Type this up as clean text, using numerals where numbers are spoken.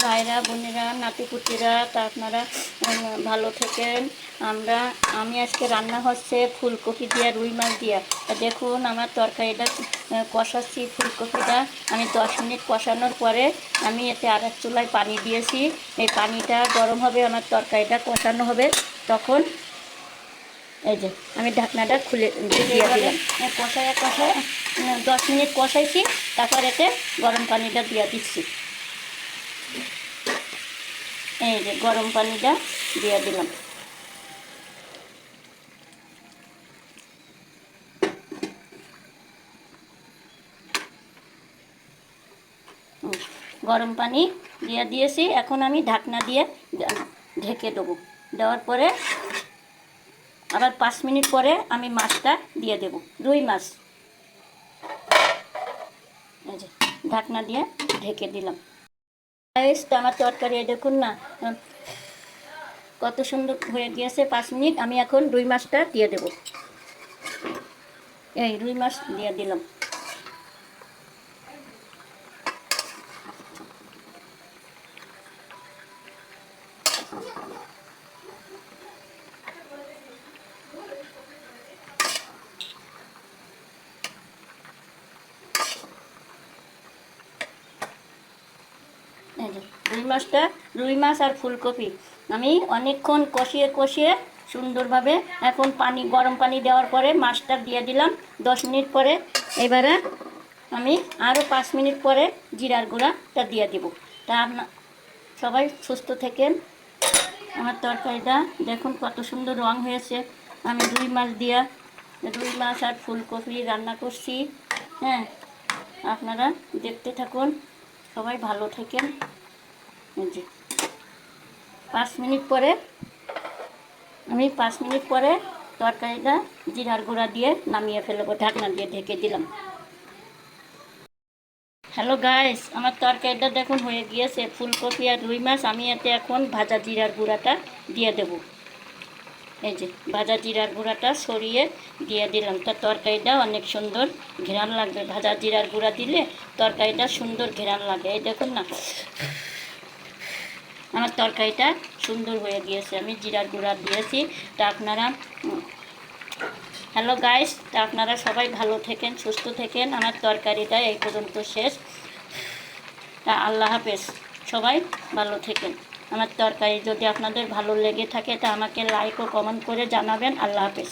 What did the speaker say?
ভাইরা বোনেরা নাতিপুতিরা, তা আপনারা ভালো থাকেন। আমি আজকে রান্না হচ্ছে ফুলকপি দিয়ে রুই মাছ দিয়া। দেখুন আমার তরকারিটা কষাচ্ছি। ফুলকপিটা আমি 10 মিনিট কষানোর পরে আমি এতে আরেক চুলায় পানি দিয়েছি। এই পানিটা গরম হবে, আমার তরকারিটা কষানো হবে। তখন এই যে আমি ঢাকনাটা খুলে দিয়ে দিলাম। কষায় 10 মিনিট কষাইছি, তারপর এতে গরম পানিটা দিয়ে দিচ্ছি। এই যে গরম পানিটা দিয়ে দিলাম। গরম পানি দিয়ে দিয়েছি, এখন আমি ঢাকনা দিয়ে ঢেকে দেবো। দেওয়ার পরে আবার 5 মিনিট পরে আমি মাছটা দিয়ে দেব, রুই মাছ। এই যে ঢাকনা দিয়ে ঢেকে দিলাম। আমার তরকারি দেখুন না কত সুন্দর হয়ে গিয়েছে। 5 মিনিট আমি এখন রুই মাছটা দিয়ে দেব। এই রুই মাছ দিয়ে দিলাম। এই যে রুই মাছ আর ফুলকপি আমি অনেকক্ষণ কষিয়ে সুন্দরভাবে এখন গরম পানি দেওয়ার পরে মাছটা দিয়ে দিলাম। 10 মিনিট পরে এবারে আমি আরও 5 মিনিট পরে জিরার গুঁড়াটা দিয়ে দেব। তা সবাই সুস্থ থাকেন। আমার তরকারিটা দেখুন কত সুন্দর রং হয়েছে। আমি রুই মাছ আর ফুলকপি রান্না করছি। হ্যাঁ, আপনারা দেখতে থাকুন, সবাই ভালো থাকেন। জি 5 মিনিট পরে আমি 5 মিনিট পরে তরকারিটা জিরার গুঁড়া দিয়ে নামিয়ে ফেলবো। ঢাকনা দিয়ে ঢেকে দিলাম। হ্যালো গাইস, আমার তরকারিটা দেখুন হয়ে গিয়েছে। ফুলকপি আর রুই মাছ আমি এতে এখন ভাজা জিরার গুঁড়াটা দিয়ে দেব। এই যে ভাজা জিরার গুঁড়াটা ছড়িয়ে দিয়ে দিলাম। তার তরকারিটা অনেক সুন্দর ঘ্রাণ লাগবে। ভাজা জিরার গুঁড়া দিলে তরকারিটা সুন্দর ঘ্রাণ লাগে। এই দেখুন না আমার তরকারিটা সুন্দর হয়ে গিয়েছে, আমি জিরার গুঁড়া দিয়েছি। তা আপনারা হ্যালো গাইস, তা আপনারা সবাই ভালো থাকেন, সুস্থ থাকেন। আমার তরকারিটা এই পর্যন্ত শেষ। তা আল্লাহ হাফেজ, সবাই ভালো থাকেন। আমার তরকারি যদি আপনাদের ভালো লেগে থাকে তা আমাকে লাইক ও কমেন্ট করে জানাবেন। আল্লাহ হাফেজ।